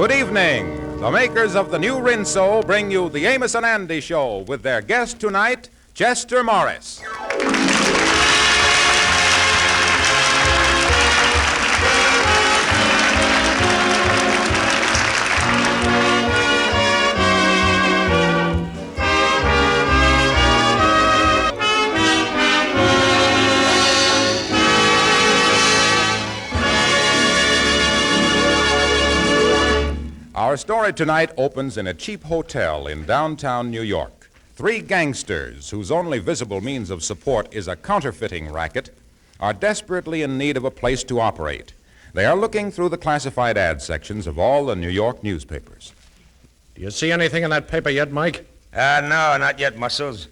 Good evening. The makers of the new Rinso bring you the Amos and Andy Show with their guest tonight, Chester Morris. Our story tonight opens in a cheap hotel in downtown New York. Three gangsters, whose only visible means of support is a counterfeiting racket, are desperately in need of a place to operate. They are looking through the classified ad sections of all the New York newspapers. Do you see anything in that paper yet, Mike? No, not yet, Muscles.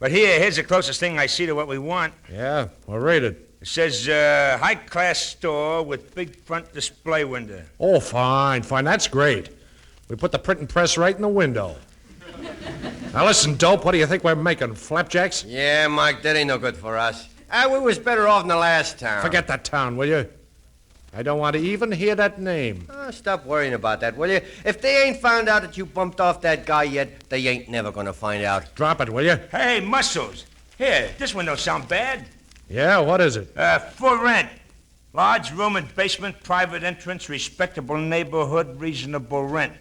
But here's the closest thing I see to what we want. Yeah, well, read it. It says, high-class store with big front display window. Oh, fine, that's great. We put the printing press right in the window. Now, listen, dope, what do you think we're making, flapjacks? Yeah, Mike, that ain't no good for us. We was better off in the last town. Forget that town, will you? I don't want to even hear that name. Stop worrying about that, will you? If they ain't found out that you bumped off that guy yet, they ain't never gonna find out. Drop it, will you? Hey, Muscles. Here, this one don't sound bad. Yeah, what is it? For rent. Large room and basement, private entrance, respectable neighborhood, reasonable rent.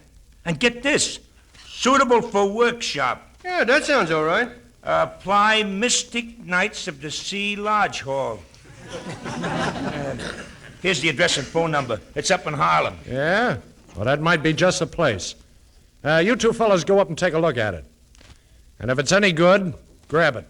And get this, suitable for workshop. Yeah, that sounds all right. Apply Mystic Knights of the Sea Lodge Hall. Here's the address and phone number. It's up in Harlem. Yeah? Well, that might be just the place. You two fellas go up and take a look at it. And if it's any good, grab it.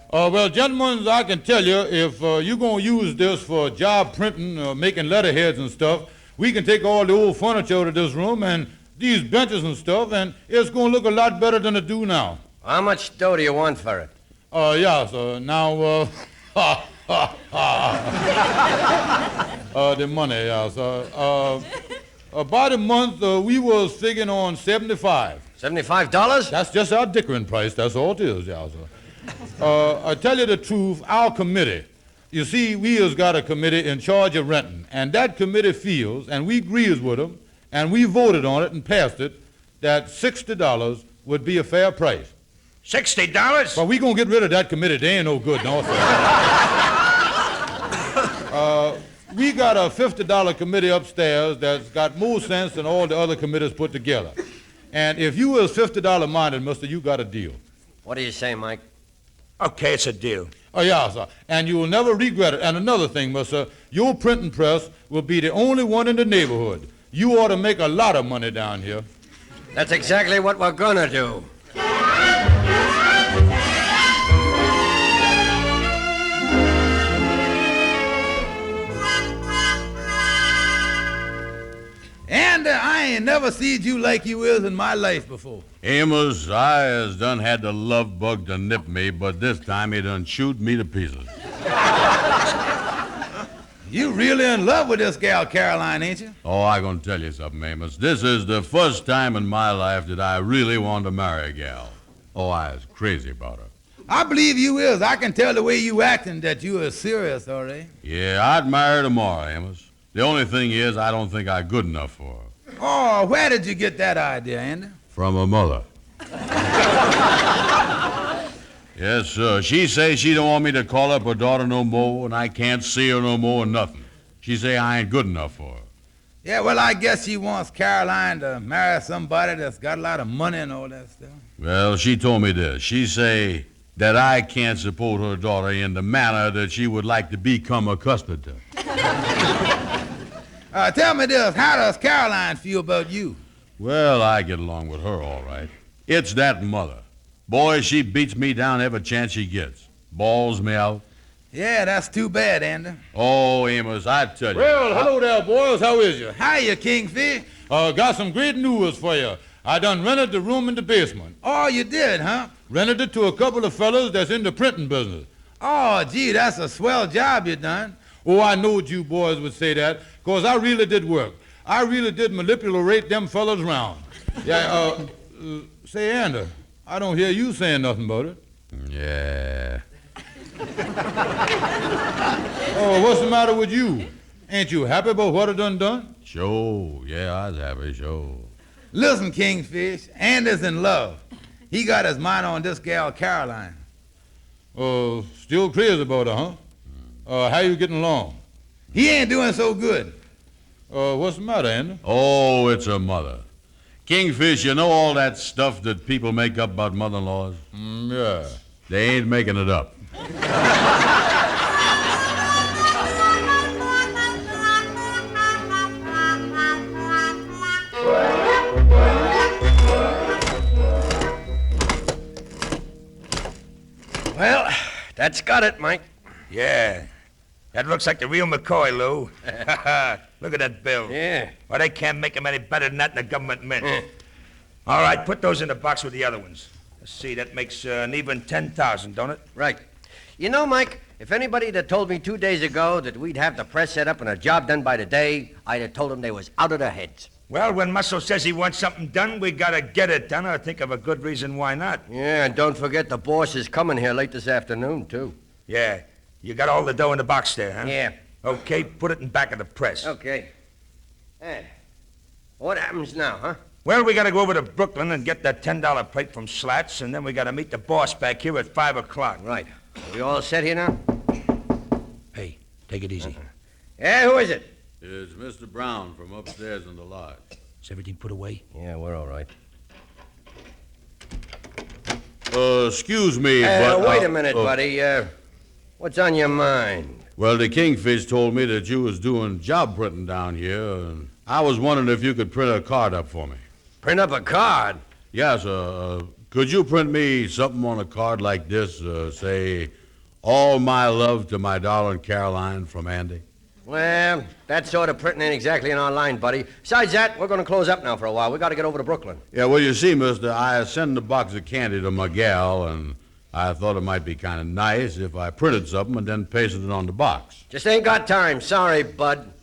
Well, gentlemen, I can tell you, if you're going to use this for job printing, making letterheads and stuff, we can take all the old furniture out of this room and these benches and stuff, and it's going to look a lot better than it do now. How much dough do you want for it? Yeah, sir. Now, the money, yeah, sir. About a month, we was figuring on $75. $75? That's just our dickering price. That's all it is, yeah, sir. I tell you the truth, our committee, you see, we has got a committee in charge of renting, and that committee feels, and we agrees with them, and we voted on it and passed it, that $60 would be a fair price. $60? Well, we gonna get rid of that committee. They ain't no good, no, sir. We got a $50 committee upstairs that's got more sense than all the other committees put together. And if you was $50 minded, mister, you got a deal. What do you say, Mike? Okay, it's a deal. Oh, yeah, sir. And you will never regret it. And another thing, mister, your printing press will be the only one in the neighborhood. You ought to make a lot of money down here. That's exactly what we're gonna do. Andy, I ain't never seen you like you is in my life before. Amos, I has done had the love bug to nip me, but this time he done shoot me to pieces. You really in love with this gal Caroline, ain't you? Oh, I gonna tell you something, Amos. This is the first time in my life that I really want to marry a gal. Oh, I is crazy about her. I believe you is. I can tell the way you acting that you is serious, all right? Yeah, I'd marry her tomorrow, Amos. The only thing is, I don't think I'm good enough for her. Oh, where did you get that idea, Andy? From her mother. Yes, sir. She say she don't want me to call up her daughter no more, and I can't see her no more or nothing. She say I ain't good enough for her. Yeah, well, I guess she wants Caroline to marry somebody that's got a lot of money and all that stuff. Well, she told me this. She say that I can't support her daughter in the manner that she would like to become accustomed to. Tell me this, how does Caroline feel about you? Well, I get along with her all right. It's that mother. Boy, she beats me down every chance she gets. Balls me out. Yeah, that's too bad, Andy. Oh, Amos, I tell you. Well, hello there, boys. How is you? Hiya, Kingfish. Got some great news for you. I done rented the room in the basement. Oh, you did, huh? Rented it to a couple of fellas that's in the printing business. Oh, gee, that's a swell job you done. Oh, I knowed you boys would say that, because I really did work. I really did manipulate them fellas around. Yeah, say, Andy, I don't hear you saying nothing about it. Yeah. Oh, what's the matter with you? Ain't you happy about what I done? Sure. Yeah, I was happy, sure. Listen, Kingfish, Andy's in love. He got his mind on this gal, Caroline. Still crazy about her, huh? How you getting along? He ain't doing so good. What's the matter, Andy? Oh, it's her mother. Kingfish, you know all that stuff that people make up about mother-in-laws? Yeah. They ain't making it up. Well, that's got it, Mike. Yeah. That looks like the real McCoy, Lou. Look at that bill. Yeah. Well, they can't make him any better than that in the government mint. All right, put those in the box with the other ones. Let's see, that makes an even 10,000, don't it? Right. You know, Mike, if anybody had told me 2 days ago that we'd have the press set up and a job done by today, I'd have told them they was out of their heads. Well, when Muscle says he wants something done, we gotta get it done, or think of a good reason why not. Yeah, and don't forget the boss is coming here late this afternoon, too. Yeah. You got all the dough in the box there, huh? Yeah. Okay, put it in back of the press. Okay. What happens now, huh? Well, we gotta go over to Brooklyn and get that $10 plate from Slats, and then we gotta meet the boss back here at 5 o'clock. Right. Are we all set here now? Hey, take it easy. Yeah, who is it? It's Mr. Brown from upstairs in the lodge. Is everything put away? Yeah, we're all right. Excuse me, but... Wait a minute, buddy. What's on your mind? Well, the Kingfish told me that you was doing job printing down here, and I was wondering if you could print a card up for me. Print up a card? Yes, could you print me something on a card like this, say, all my love to my darling Caroline from Andy? Well, that sort of printing ain't exactly in our line, buddy. Besides that, we're going to close up now for a while. We got to get over to Brooklyn. Yeah, well, you see, mister, I sent a box of candy to my gal, and I thought it might be kind of nice if I printed something and then pasted it on the box. Just ain't got time. Sorry, bud.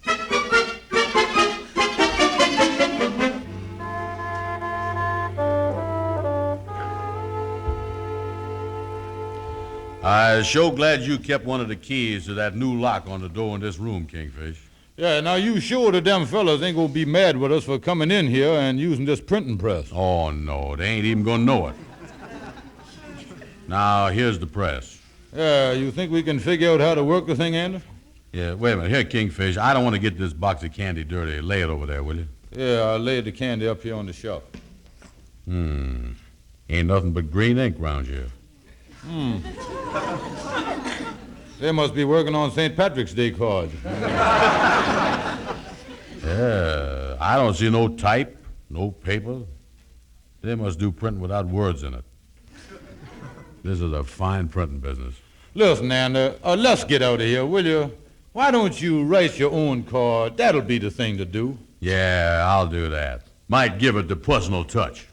I'm sure glad you kept one of the keys to that new lock on the door in this room, Kingfish. Yeah, now you sure that them fellas ain't gonna be mad with us for coming in here and using this printing press? Oh, no, they ain't even gonna know it. Now, here's the press. Yeah, you think we can figure out how to work the thing, Andy? Yeah, wait a minute. Here, Kingfish, I don't want to get this box of candy dirty. Lay it over there, will you? Yeah, I laid the candy up here on the shelf. Ain't nothing but green ink around here. They must be working on St. Patrick's Day cards. Yeah, I don't see no type, no paper. They must do printing without words in it. This is a fine printing business. Listen, Andy, let's get out of here, will you? Why don't you write your own card? That'll be the thing to do. Yeah, I'll do that. Might give it the personal touch.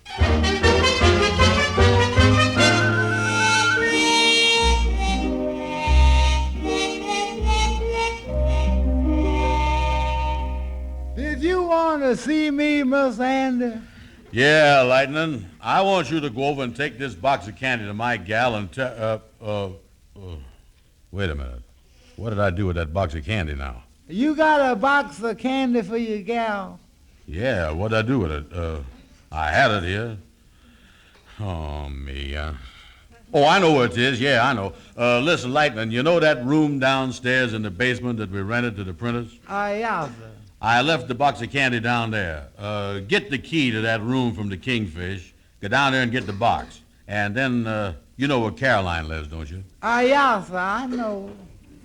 Did you want to see me, Miss Andy? Yeah, Lightning. I want you to go over and take this box of candy to my gal and wait a minute. What did I do with that box of candy now? You got a box of candy for your gal. Yeah, what did I do with it? I had it here. Oh, me. Oh, I know where it is. Yeah, I know. Listen, Lightning, you know that room downstairs in the basement that we rented to the printers? Yeah, sir. I left the box of candy down there. Get the key to that room from the Kingfish. Go down there and get the box. And then, you know where Caroline lives, don't you? Yeah, sir, I know.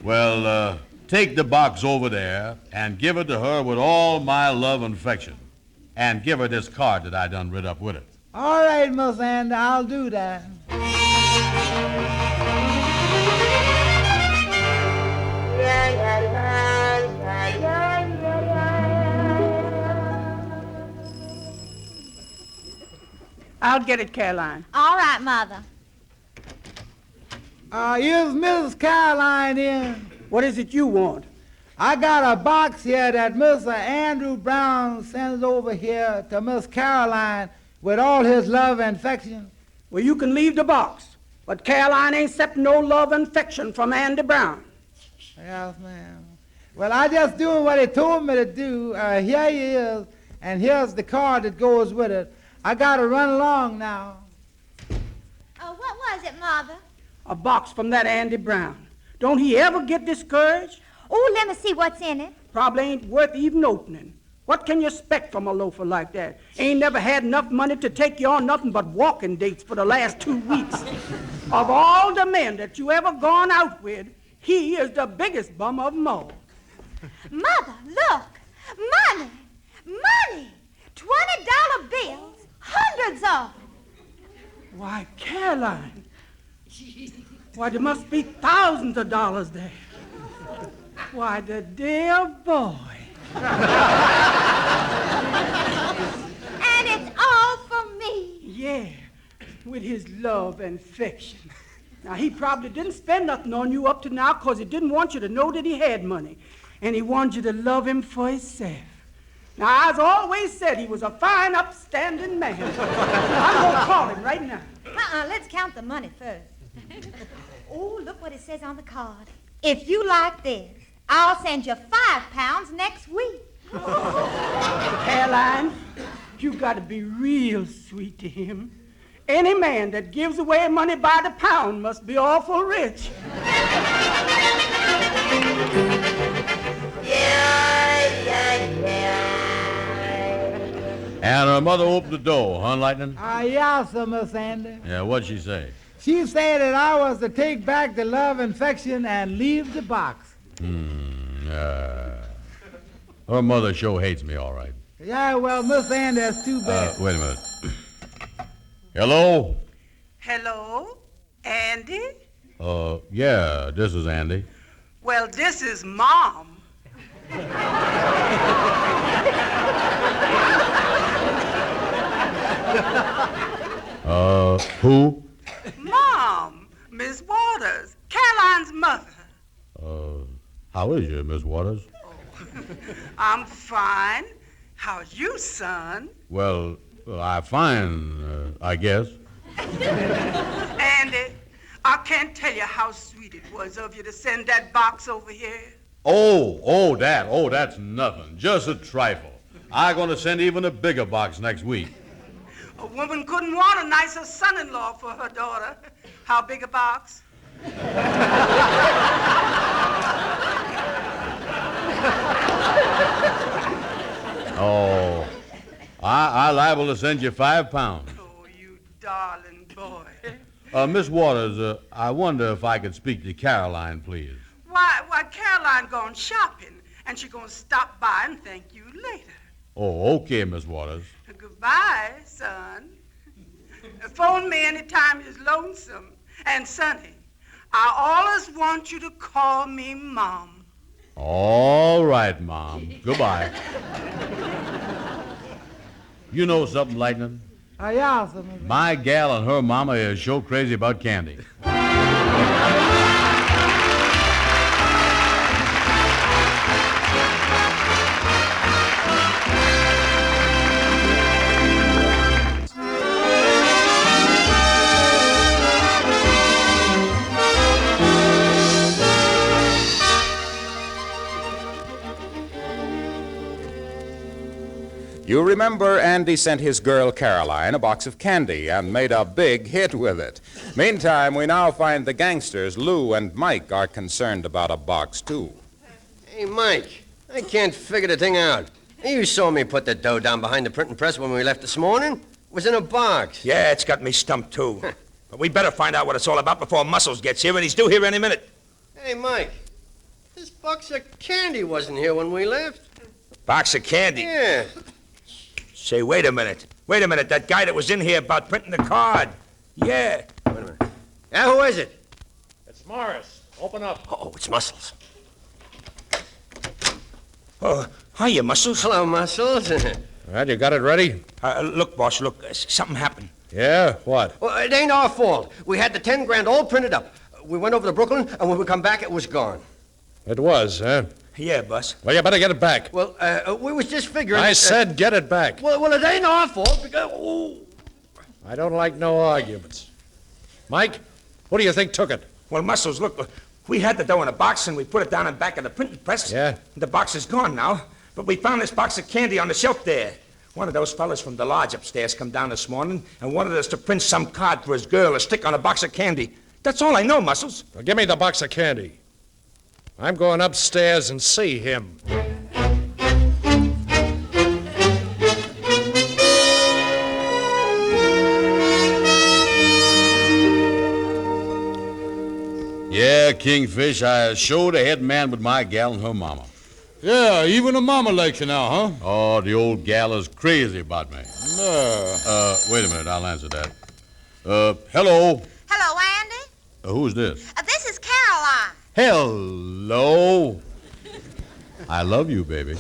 Well, take the box over there and give it to her with all my love and affection. And give her this card that I done writ up with it. All right, Miss Andy, I'll do that. I'll get it, Caroline. All right, Mother. Is Mrs. Caroline in? What is it you want? I got a box here that Mr. Andrew Brown sends over here to Miss Caroline with all his love and affection. Well, you can leave the box, but Caroline ain't accepting no love and affection from Andy Brown. Yes, ma'am. Well, I just doing what he told me to do. Here he is, and here's the card that goes with it. I gotta run along now. Oh, what was it, Mother? A box from that Andy Brown. Don't he ever get discouraged? Oh, let me see what's in it. Probably ain't worth even opening. What can you expect from a loafer like that? Ain't never had enough money to take you on nothing but walking dates for the last 2 weeks. Of all the men that you ever gone out with, he is the biggest bum of them all. Mother, look. Money. Money. $20 bills. Hundreds of them. Why, Caroline. Why, there must be thousands of dollars there. Why, the dear boy. And it's all for me. Yeah, with his love and affection. Now, he probably didn't spend nothing on you up to now because he didn't want you to know that he had money. And he wanted you to love him for himself. Now, I've always said he was a fine, upstanding man. I'm going to call him right now. Let's count the money first. Oh, look what it says on the card. If you like this, I'll send you £5 next week. Caroline, you got to be real sweet to him. Any man that gives away money by the pound must be awful rich. And her mother opened the door, huh, Lightning? Yes, sir, Miss Andy. Yeah, what'd she say? She said that I was to take back the love and affection and leave the box. Her mother sure hates me, all right. Yeah, well, Miss Andy, that's too bad. Wait a minute. Hello? Hello, Andy? Yeah, this is Andy. Well, this is Mom. Who? Mom, Miss Waters, Caroline's mother. How is you, Miss Waters? I'm fine. How's you, son? Well, I'm fine, I guess. Andy, I can't tell you how sweet it was of you to send that box over here. That's nothing. Just a trifle. I'm going to send even a bigger box next week. A woman couldn't want a nicer son-in-law for her daughter. How big a box? I'm liable to send you £5. Oh, you darling boy. Miss Waters, I wonder if I could speak to Caroline, please. Why, Caroline gone shopping, and she gonna stop by and thank you later. Oh, okay, Miss Waters. Goodbye, son. Phone me anytime you're lonesome. And, Sonny, I always want you to call me Mom. All right, Mom. Goodbye. You know something, Lightning? Yeah, sir, Miss My gal and her mama is so crazy about candy. You remember Andy sent his girl Caroline a box of candy and made a big hit with it. Meantime, we now find the gangsters, Lou and Mike, are concerned about a box, too. Hey, Mike, I can't figure the thing out. You saw me put the dough down behind the printing press when we left this morning. It was in a box. Yeah, it's got me stumped, too. But we better find out what it's all about before Muscles gets here, and he's due here any minute. Hey, Mike, this box of candy wasn't here when we left. Box of candy? Yeah. Say, wait a minute. That guy that was in here about printing the card. Yeah. Wait a minute. Yeah, who is it? It's Morris. Open up. Oh, it's Muscles. Oh, hiya, Muscles. Hello, Muscles. Well, you got it ready? Look, boss, look. Something happened. Yeah? What? Well, it ain't our fault. We had the 10 grand all printed up. We went over to Brooklyn, and when we come back, it was gone. It was, huh? Yeah, boss. Well, you better get it back. Well, we was just figuring... I said get it back. Well, it ain't our fault because... Oh. I don't like no arguments. Mike, who do you think took it? Well, Muscles, look, we had the dough in a box and we put it down in back of the printing press. Yeah? The box is gone now, but we found this box of candy on the shelf there. One of those fellas from the lodge upstairs come down this morning and wanted us to print some card for his girl to stick on a box of candy. That's all I know, Muscles. Well, give me the box of candy. I'm going upstairs and see him. Yeah, Kingfish, I showed a head man with my gal and her mama. Yeah, even the mama likes you now, huh? Oh, the old gal is crazy about me. Wait a minute, I'll answer that. Hello. Hello, Andy. Who's this? This is Caroline. Hello. I love you, baby.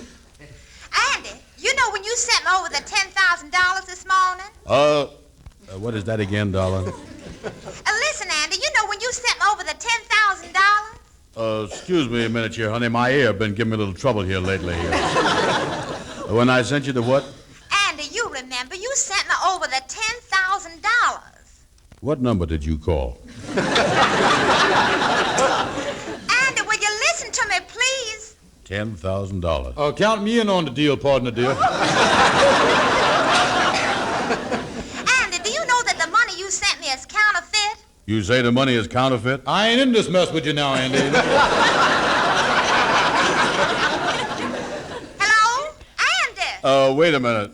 Andy, you know when you sent me over the $10,000 this morning? What is that again, darling? Listen, Andy, you know when you sent me over the $10,000? Excuse me a minute here, honey. My ear been giving me a little trouble here lately. When I sent you the what? Andy, you remember, you sent me over the $10,000. What number did you call? Andy, will you listen to me, please? $10,000. Count me in on the deal, partner, dear. Andy, do you know that the money you sent me is counterfeit? You say the money is counterfeit? I ain't in this mess with you now, Andy. Hello? Andy? Wait a minute.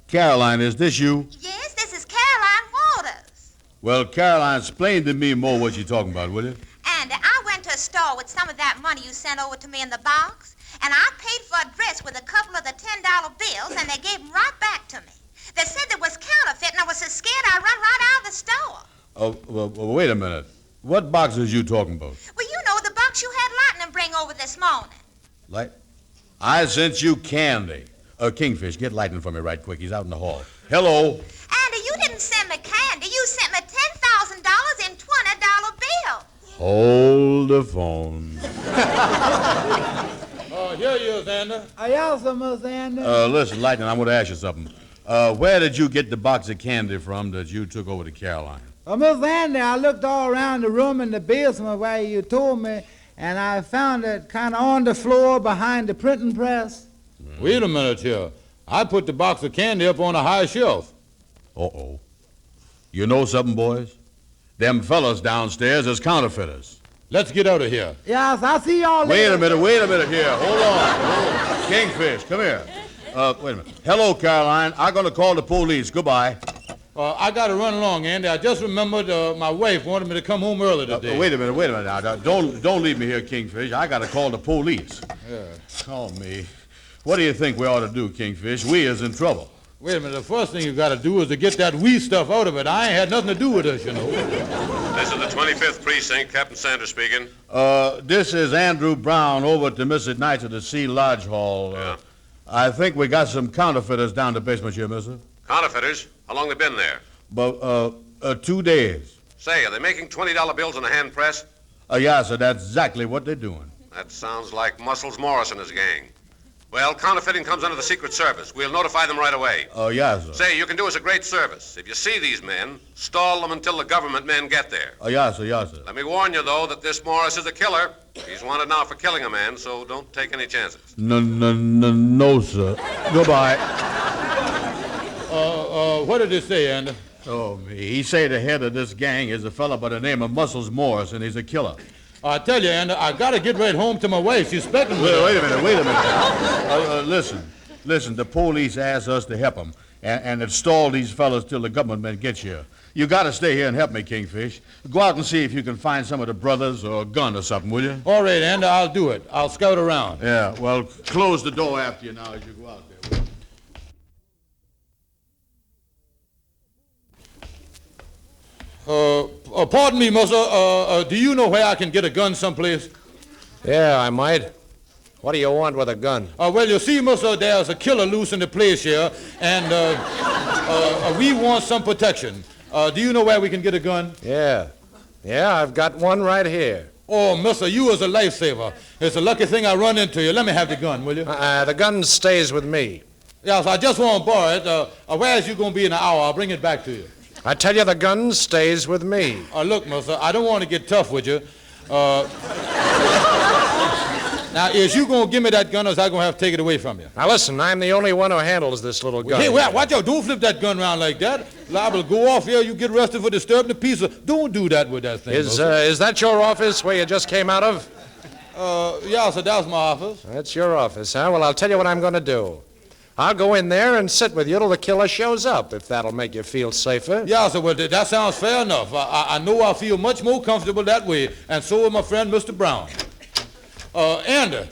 Caroline, is this you? Yes, this is Caroline Waters. Well, Caroline, explain to me more what you're talking about, will you? Andy, I went to a store with some of that money you sent over to me in the box, and I paid for a dress with a couple of the $10 bills, and they gave them right back to me. They said it was counterfeit, and I was so scared I run right out of the store. Well, wait a minute. What box is you talking about? Well, you know, the box you had Lightning bring over this morning. I sent you candy. Kingfish, get Lightning for me right quick. He's out in the hall. Hello. Andy, you didn't send me candy. You sent me $10,000 in $20 bills. Hold the phone. Here you is, Andy. Yes, Miss Andy. Listen, Lightning, I'm going to ask you something. Where did you get the box of candy from that you took over to Caroline? Well, Miss Andy, I looked all around the room in the basement where you told me, and I found it kind of on the floor behind the printing press. Wait a minute here. I put the box of candy up on a high shelf. Uh-oh. You know something, boys? Them fellas downstairs is counterfeiters. Let's get out of here. Yes, I see y'all later. Wait a minute here. Hold on. Kingfish, come here. Wait a minute. Hello, Caroline. I'm going to call the police. Goodbye. I got to run along, Andy. I just remembered my wife wanted me to come home early today. Wait a minute now. Don't leave me here, Kingfish. I got to call the police. Yeah. Oh, me. What do you think we ought to do, Kingfish? We is in trouble. Wait a minute. The first thing you got to do is to get that wee stuff out of it. I ain't had nothing to do with this, you know. This is the 25th Precinct. Captain Sanders speaking. This is Andrew Brown over at the Mississippi Knights of the Sea Lodge Hall. Yeah. I think we got some counterfeiters down the basement here, mister. Counterfeiters? How long they been there? But, 2 days. Say, are they making $20 bills in a hand press? Yeah, sir, that's exactly what they're doing. That sounds like Muscles Morris and his gang. Well, counterfeiting comes under the Secret Service. We'll notify them right away. Yeah, sir. Say, you can do us a great service. If you see these men, stall them until the government men get there. Yeah, sir. Let me warn you, though, that this Morris is a killer. He's wanted now for killing a man, so don't take any chances. No, sir. Goodbye. What did it say, Andy? Oh, me. He say the head of this gang is a fella by the name of Muscles Morris, and he's a killer. I tell you, Andy, I got to get right home to my wife. She's expecting me. Wait a minute. Listen, the police asked us to help them and stall these fellas till the government men get here. You got to stay here and help me, Kingfish. Go out and see if you can find some of the brothers or a gun or something, will you? All right, Andy, I'll do it. I'll scout around. Yeah, well, close the door after you now as you go out there. Pardon me, mister. Do you know where I can get a gun someplace? Yeah, I might. What do you want with a gun? Well, you see, mister, there's a killer loose in the place here, and we want some protection. Do you know where we can get a gun? Yeah, I've got one right here. Oh, mister, you is a lifesaver. It's a lucky thing I run into you. Let me have the gun, will you? The gun stays with me. Yes, I just want to borrow it. Where is you going to be in an hour? I'll bring it back to you. I tell you, the gun stays with me. Look, mister, I don't want to get tough with you. Now, is you going to give me that gun, or is I going to have to take it away from you? Now, listen, I'm the only one who handles this little gun. Hey, watch out. Don't flip that gun around like that. Liable to go off here. You get arrested for disturbing the peace. Don't do that with that thing. Is that your office where you just came out of? Yeah, sir, that's my office. That's your office, huh? Well, I'll tell you what I'm going to do. I'll go in there and sit with you till the killer shows up, if that'll make you feel safer. Yeah, sir, well, that sounds fair enough. I know I feel much more comfortable that way, and so will my friend, Mr. Brown. Andy,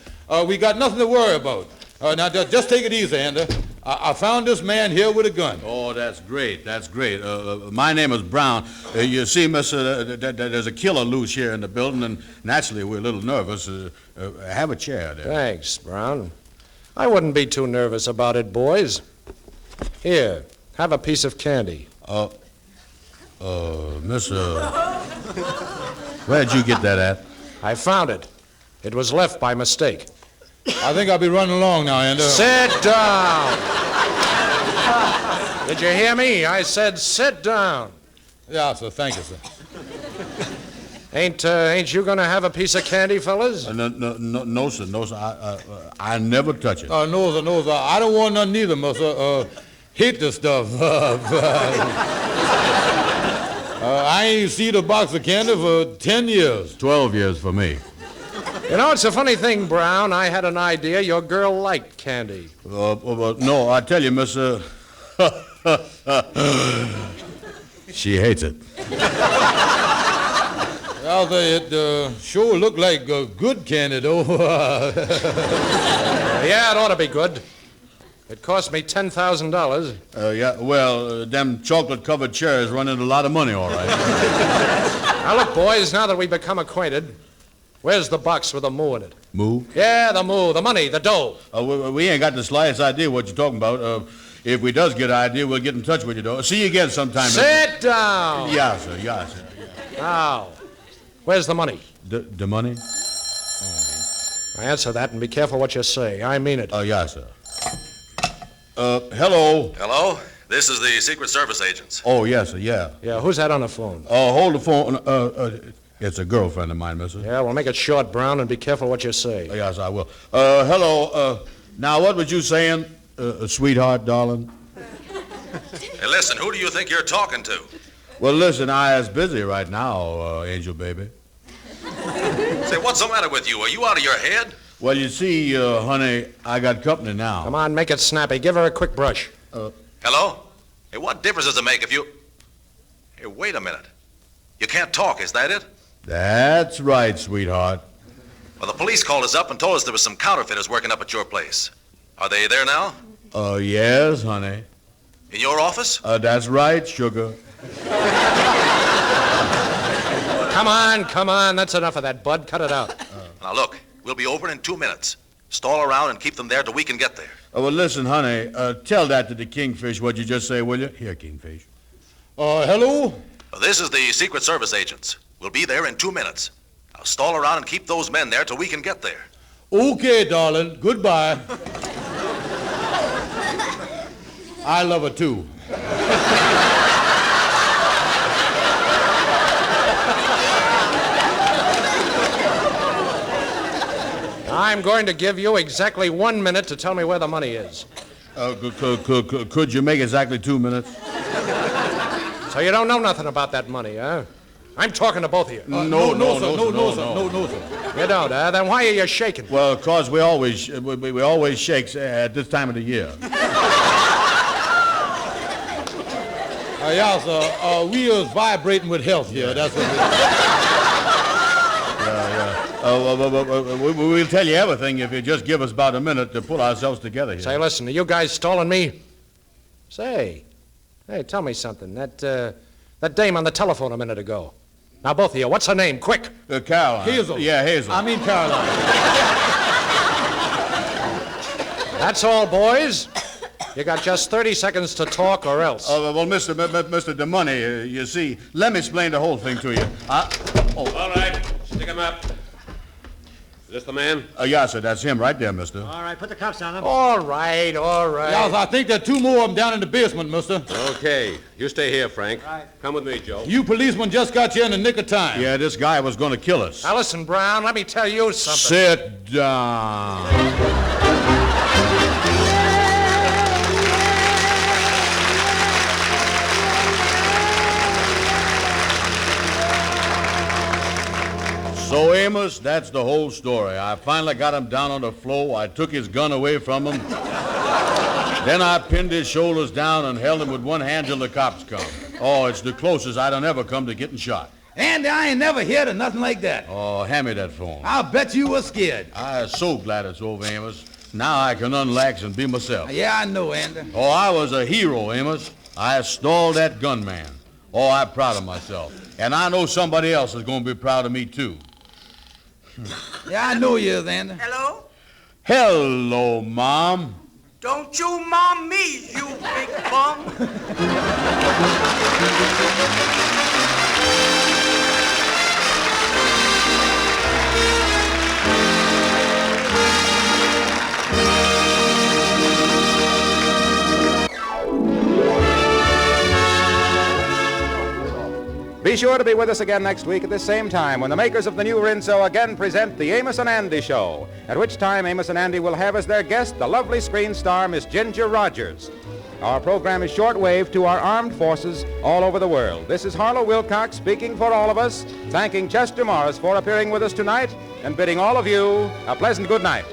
we got nothing to worry about. Now, just take it easy, Andy. I found this man here with a gun. Oh, that's great. That's great. My name is Brown. You see, mister, there's a killer loose here in the building, and naturally we're a little nervous. Have a chair there. Thanks, Brown. I wouldn't be too nervous about it, boys. Here, have a piece of candy. Mister, where'd you get that at? I found it. It was left by mistake. I think I'll be running along now, Andy. Sit down. Did you hear me? I said sit down. Yeah, sir. Thank you, sir. Ain't you gonna have a piece of candy, fellas? No, sir. I never touch it. No, sir. I don't want none neither, mister. Hate the stuff. I ain't seen a box of candy for 10 years. 12 years for me. You know, it's a funny thing, Brown. I had an idea your girl liked candy. No, I tell you, mister, she hates it. Well, it sure looked like good candy, though. Yeah, it ought to be good. It cost me $10,000. Yeah, well, them chocolate-covered cherries run into a lot of money, all right. Now, look, boys, now that we've become acquainted, where's the box with the moo in it? Moo? Yeah, the moo, the money, the dough. We ain't got the slightest idea what you're talking about. If we does get an idea, we'll get in touch with you, though. See you again sometime. Sit down. Yeah, sir. Yeah. Now, where's the money? The money? Answer that and be careful what you say. I mean it. Yeah, sir. Hello. Hello? This is the Secret Service agents. Oh, yes, sir, yeah. Yeah, who's that on the phone? Hold the phone. It's a girlfriend of mine, mister. Yeah, well, make it short, Brown, and be careful what you say. Yes, I will. Hello. Now, what was you saying, sweetheart, darling? Hey, listen, who do you think you're talking to? Well, listen, I is busy right now, Angel baby. Say, what's the matter with you? Are you out of your head? Well, you see, honey, I got company now. Come on, make it snappy. Give her a quick brush. Hello? Hey, what difference does it make if you... Hey, wait a minute. You can't talk, is that it? That's right, sweetheart. Well, the police called us up and told us there was some counterfeiters working up at your place. Are they there now? Yes, honey. In your office? That's right, sugar. Come on. That's enough of that, Bud. Cut it out. Now, look, we'll be open in 2 minutes. Stall around and keep them there till we can get there. Well, listen, honey, tell that to the Kingfish, what you just say, will you? Here, Kingfish. Hello? This is the Secret Service agents. We'll be there in 2 minutes. Now, stall around and keep those men there till we can get there. Okay, darling. Goodbye. I love her, too. I'm going to give you exactly 1 minute to tell me where the money is. Could you make exactly 2 minutes? So you don't know nothing about that money, huh? I'm talking to both of you. No, sir. You don't, huh? Then why are you shaking? Well, 'cause we always shakes at this time of the year. Yeah, sir. We is vibrating with health here. That's what We'll tell you everything if you just give us about a minute to pull ourselves together here. Say, listen, are you guys stalling me? Say, hey, tell me something. That dame on the telephone a minute ago. Now, both of you, what's her name? Quick. Caroline. Hazel. Yeah, Hazel. I mean Caroline. That's all, boys. You got just 30 seconds to talk or else. Well, Mr. DeMoney, you see, let me explain the whole thing to you. All right, stick him up. Is this the man? Yeah, sir, that's him right there, mister. All right, put the cuffs on him. All right, all right. Yowza, I think there are 2 more of them down in the basement, mister. Okay. You stay here, Frank. Right. Come with me, Joe. You policemen just got you in the nick of time. Yeah, this guy was going to kill us. Now listen, Brown, let me tell you something. Sit down. So, Amos, that's the whole story. I finally got him down on the floor. I took his gun away from him. Then I pinned his shoulders down and held him with one hand till the cops come. Oh, it's the closest I'd ever come to getting shot. Andy, I ain't never heard of nothing like that. Oh, hand me that phone. I'll bet you were scared. I'm so glad it's over, Amos. Now I can unlax and be myself. Yeah, I know, Andy. Oh, I was a hero, Amos. I stalled that gunman. Oh, I'm proud of myself. And I know somebody else is going to be proud of me, too. Yeah, I know you is, Andy. Hello? Hello, Mom. Don't you mom me, you big bum. Be sure to be with us again next week at this same time when the makers of the new Rinso again present the Amos and Andy Show, at which time Amos and Andy will have as their guest the lovely screen star Miss Ginger Rogers. Our program is shortwave to our armed forces all over the world. This is Harlow Wilcox speaking for all of us, thanking Chester Morris for appearing with us tonight and bidding all of you a pleasant good night.